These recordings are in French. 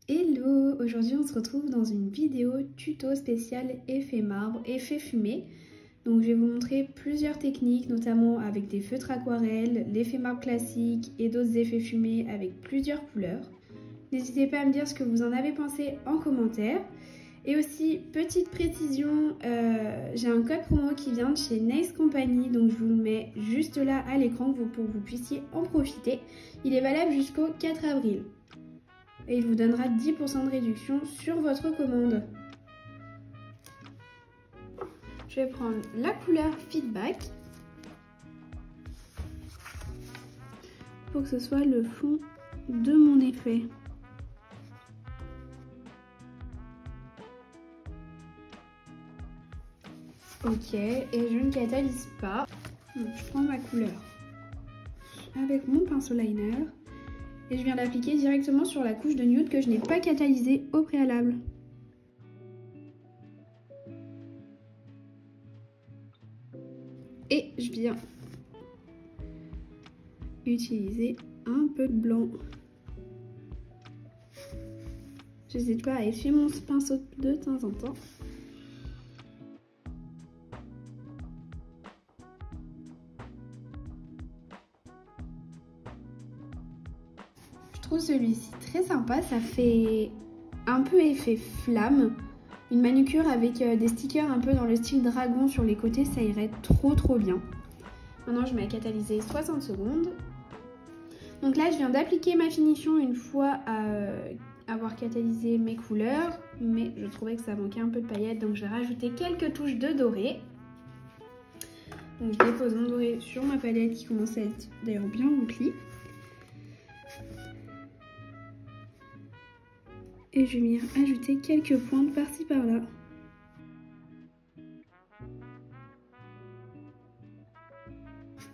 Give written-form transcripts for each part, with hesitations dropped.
Hello, aujourd'hui on se retrouve dans une vidéo tuto spéciale effet marbre, effet fumée. Donc je vais vous montrer plusieurs techniques, notamment avec des feutres aquarelles, l'effet marbre classique et d'autres effets fumés avec plusieurs couleurs. N'hésitez pas à me dire ce que vous en avez pensé en commentaire. Et aussi, petite précision, j'ai un code promo qui vient de chez Nails Company, donc je vous le mets juste là à l'écran pour que vous puissiez en profiter. Il est valable jusqu'au 4 avril. Et il vous donnera 10% de réduction sur votre commande. Je vais prendre la couleur Feedback pour que ce soit le fond de mon effet. Ok, et je ne catalyse pas. Donc, je prends ma couleur avec mon pinceau liner et je viens l'appliquer directement sur la couche de nude que je n'ai pas catalysée au préalable. Et je viens utiliser un peu de blanc. J'hésite pas à essuyer mon pinceau de temps en temps. Je trouve celui-ci très sympa, ça fait un peu effet flamme. Une manucure avec des stickers un peu dans le style dragon sur les côtés, ça irait trop bien. Maintenant je mets à catalyser 60 secondes. Donc là je viens d'appliquer ma finition une fois avoir catalysé mes couleurs, mais je trouvais que ça manquait un peu de paillettes, donc je vais rajouter quelques touches de doré. Donc je dépose mon doré sur ma palette qui commence à être d'ailleurs bien remplie. Et je vais venir ajouter quelques pointes par-ci par-là.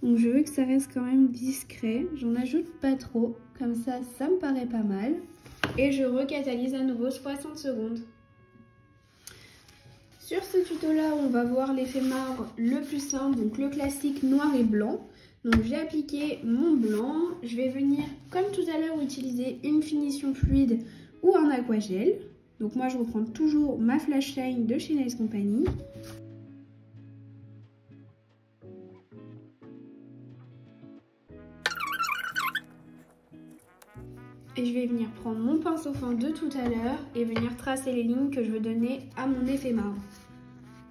Donc je veux que ça reste quand même discret, j'en ajoute pas trop, comme ça me paraît pas mal. Et je recatalyse à nouveau 60 secondes. Sur ce tuto là, on va voir l'effet marbre le plus simple, donc le classique noir et blanc. Donc j'ai appliqué mon blanc, je vais venir comme tout à l'heure utiliser une finition fluide ou un aquagel. Donc moi je reprends toujours ma Flashline de chez Nails Company. Et je vais venir prendre mon pinceau fin de tout à l'heure et venir tracer les lignes que je veux donner à mon effet marbre.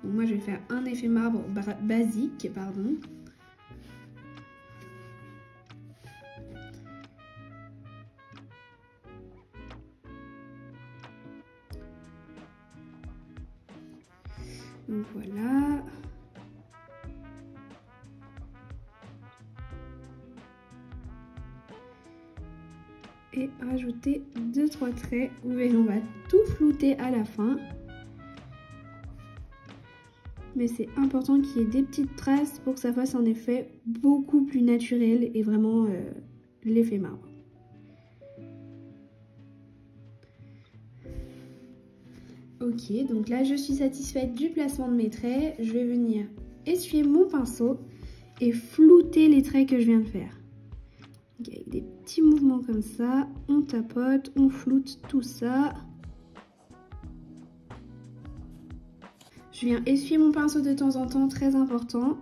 Donc moi je vais faire un effet marbre basique, pardon. Donc voilà. Et rajouter 2-3 traits. Vous verrez, on va tout flouter à la fin. Mais c'est important qu'il y ait des petites traces pour que ça fasse un effet beaucoup plus naturel et vraiment l'effet marbre. Ok, donc là je suis satisfaite du placement de mes traits. Je vais venir essuyer mon pinceau et flouter les traits que je viens de faire. Okay, avec des petits mouvements comme ça, on tapote, on floute tout ça. Je viens essuyer mon pinceau de temps en temps, très important.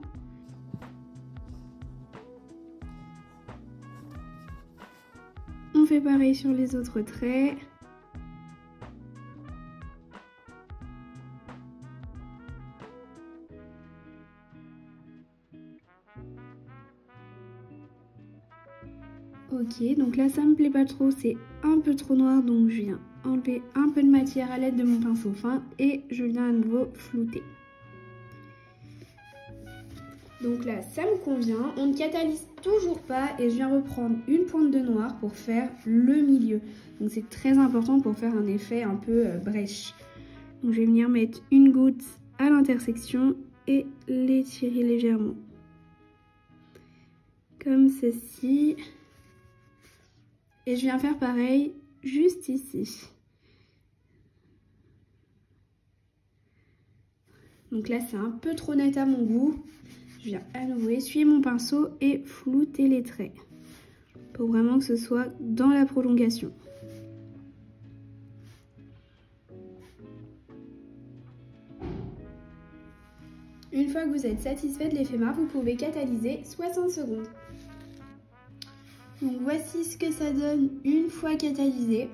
On fait pareil sur les autres traits. Ok, donc là ça me plaît pas trop, c'est un peu trop noir, donc je viens enlever un peu de matière à l'aide de mon pinceau fin et je viens à nouveau flouter. Donc là ça me convient, on ne catalyse toujours pas et je viens reprendre une pointe de noir pour faire le milieu. Donc c'est très important pour faire un effet un peu brèche. Donc je vais venir mettre une goutte à l'intersection et l'étirer légèrement. Comme ceci. Et je viens faire pareil juste ici. Donc là c'est un peu trop net à mon goût. Je viens à nouveau essuyer mon pinceau et flouter les traits pour vraiment que ce soit dans la prolongation. Une fois que vous êtes satisfait de l'effet marbre, vous pouvez catalyser 60 secondes. Donc voici ce que ça donne une fois catalysé.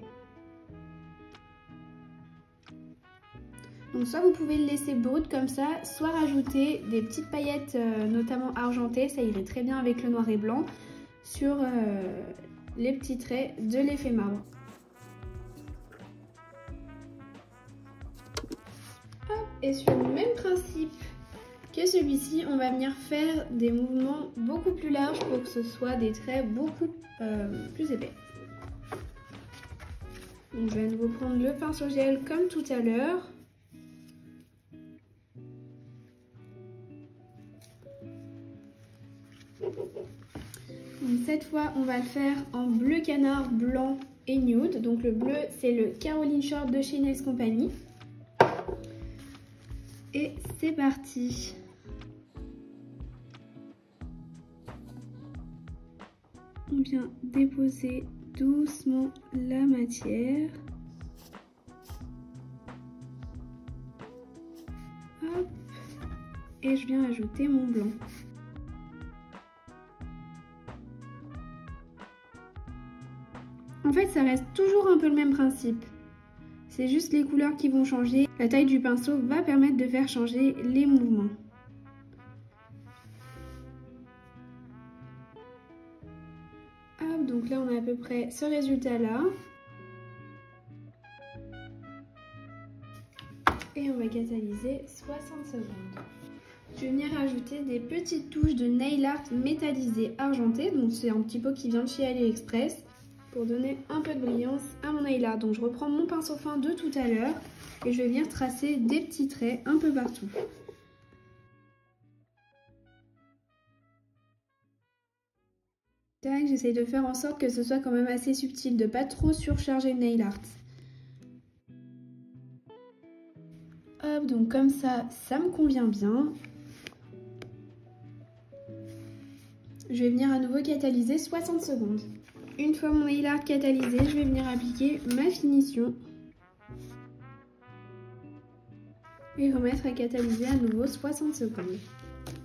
Donc soit vous pouvez le laisser brut comme ça, soit rajouter des petites paillettes notamment argentées, ça irait très bien avec le noir et blanc, sur les petits traits de l'effet marbre. Hop, et sur le même principe que celui-ci, on va venir faire des mouvements beaucoup plus larges pour que ce soit des traits beaucoup plus épais. Donc, je vais à nouveau prendre le pinceau gel comme tout à l'heure. Donc, cette fois, on va le faire en bleu canard, blanc et nude. Donc le bleu, c'est le Caroline Short de chez Nails Company. Et c'est parti. On vient déposer doucement la matière. Hop. Et je viens ajouter mon blanc. En fait, ça reste toujours un peu le même principe. C'est juste les couleurs qui vont changer. La taille du pinceau va permettre de faire changer les mouvements. Hop, donc là, on a à peu près ce résultat-là. Et on va catalyser 60 secondes. Je vais venir ajouter des petites touches de nail art métallisé argenté. Donc c'est un petit pot qui vient de chez AliExpress, pour donner un peu de brillance à mon nail art. Donc je reprends mon pinceau fin de tout à l'heure et je vais venir tracer des petits traits un peu partout. Tac, j'essaye de faire en sorte que ce soit quand même assez subtil, de pas trop surcharger le nail art. Hop, donc comme ça, ça me convient bien. Je vais venir à nouveau catalyser 60 secondes. Une fois mon nail art catalysé, je vais venir appliquer ma finition et remettre à catalyser à nouveau 60 secondes.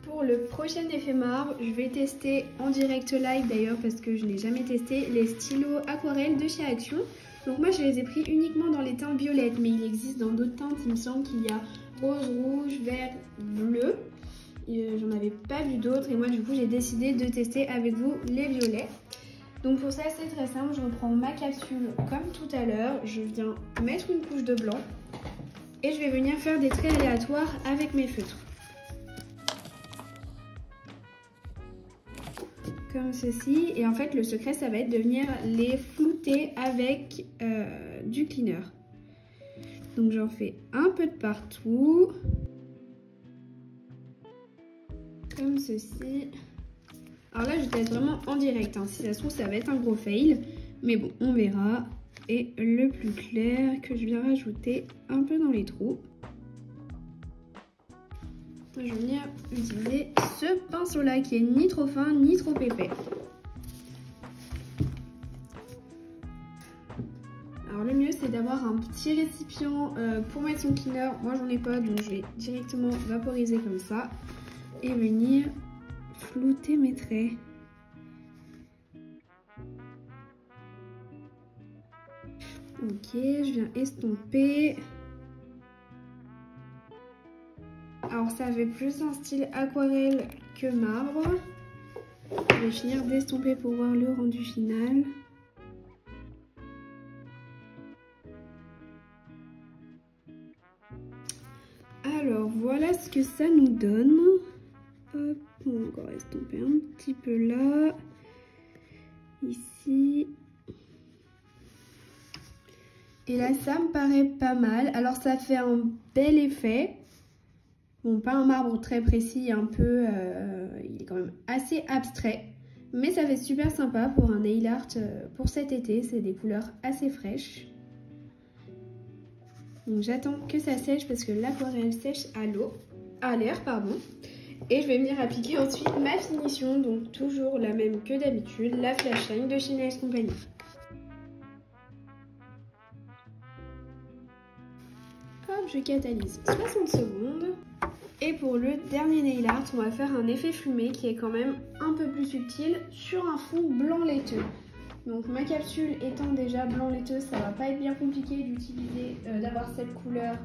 Pour le prochain effet marbre, je vais tester en direct live d'ailleurs parce que je n'ai jamais testé les stylos aquarelles de chez Action. Donc moi je les ai pris uniquement dans les teintes violettes, mais il existe dans d'autres teintes, il me semble qu'il y a rose, rouge, vert, bleu. J'en avais pas vu d'autres et moi du coup j'ai décidé de tester avec vous les violets. Donc pour ça c'est très simple, je reprends ma capsule comme tout à l'heure, je viens mettre une couche de blanc et je vais venir faire des traits aléatoires avec mes feutres. Comme ceci, et en fait le secret ça va être de venir les flouter avec du cleaner. Donc j'en fais un peu de partout, comme ceci. Alors là, je teste vraiment en direct, hein. Si ça se trouve, ça va être un gros fail. Mais bon, on verra. Et le plus clair que je viens rajouter un peu dans les trous. Je vais venir utiliser ce pinceau-là qui est ni trop fin, ni trop épais. Alors le mieux, c'est d'avoir un petit récipient pour mettre son cleaner. Moi, j'en ai pas, donc je vais directement vaporiser comme ça. Et venir flouter mes traits. Ok, je viens estomper. Alors ça fait plus un style aquarelle que marbre. Je vais finir d'estomper pour voir le rendu final. Alors voilà ce que ça nous donne. Hop, on va encore estomper un petit peu là, ici. Et là, ça me paraît pas mal. Alors, ça fait un bel effet. Bon, pas un marbre très précis, un peu... il est quand même assez abstrait. Mais ça fait super sympa pour un nail art pour cet été. C'est des couleurs assez fraîches. Donc, j'attends que ça sèche parce que l'aquarelle sèche à l'eau. À l'air, pardon. Et je vais venir appliquer ensuite ma finition, donc toujours la même que d'habitude, la Flash Shine de chez Nails Company. Hop, je catalyse 60 secondes. Et pour le dernier nail art, on va faire un effet fumé qui est quand même un peu plus subtil sur un fond blanc laiteux. Donc ma capsule étant déjà blanc laiteux, ça va pas être bien compliqué d'utiliser, d'avoir cette couleur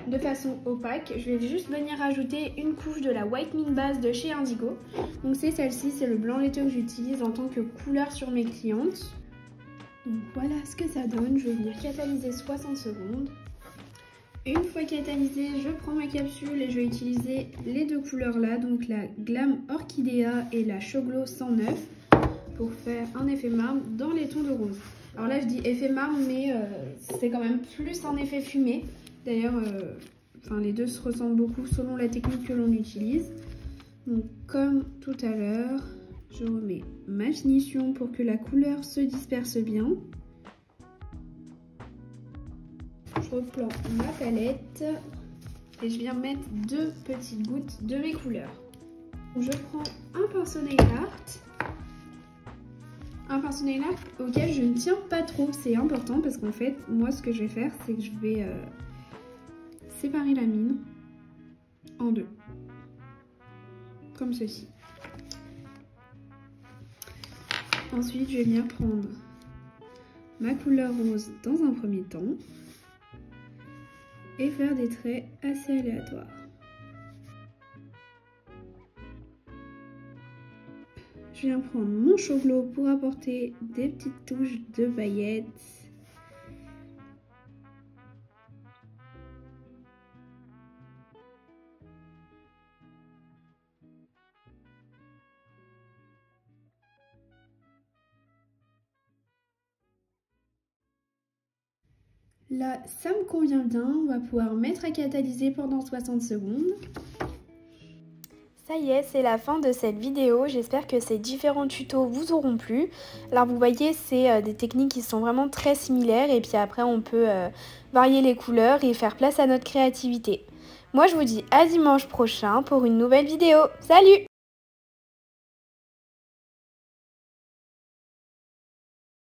de façon opaque. Je vais juste venir ajouter une couche de la White Mint Base de chez Indigo. Donc c'est celle-ci, c'est le blanc laiteux que j'utilise en tant que couleur sur mes clientes. Donc voilà ce que ça donne. Je vais venir catalyser 60 secondes. Une fois catalysé, je prends ma capsule et je vais utiliser les deux couleurs là, donc la Glam Orchidea et la Show Glow 109 pour faire un effet marbre dans les tons de rose. Alors là je dis effet marbre mais c'est quand même plus un effet fumé. D'ailleurs, les deux se ressemblent beaucoup selon la technique que l'on utilise. Donc comme tout à l'heure, je remets ma finition pour que la couleur se disperse bien. Je reprends ma palette et je viens mettre 2 petites gouttes de mes couleurs. Je prends un pinceau nail art. Un pinceau nail art auquel je ne tiens pas trop, c'est important parce qu'en fait, moi ce que je vais faire, c'est que je vais séparer la mine en deux, comme ceci. Ensuite, je vais venir prendre ma couleur rose dans un premier temps et faire des traits assez aléatoires. Je viens prendre mon Show Glow pour apporter des petites touches de paillettes. Là, ça me convient bien, on va pouvoir mettre à catalyser pendant 60 secondes. Ça y est, c'est la fin de cette vidéo. J'espère que ces différents tutos vous auront plu. Alors vous voyez, c'est des techniques qui sont vraiment très similaires et puis après on peut varier les couleurs et faire place à notre créativité. Moi je vous dis à dimanche prochain pour une nouvelle vidéo. Salut!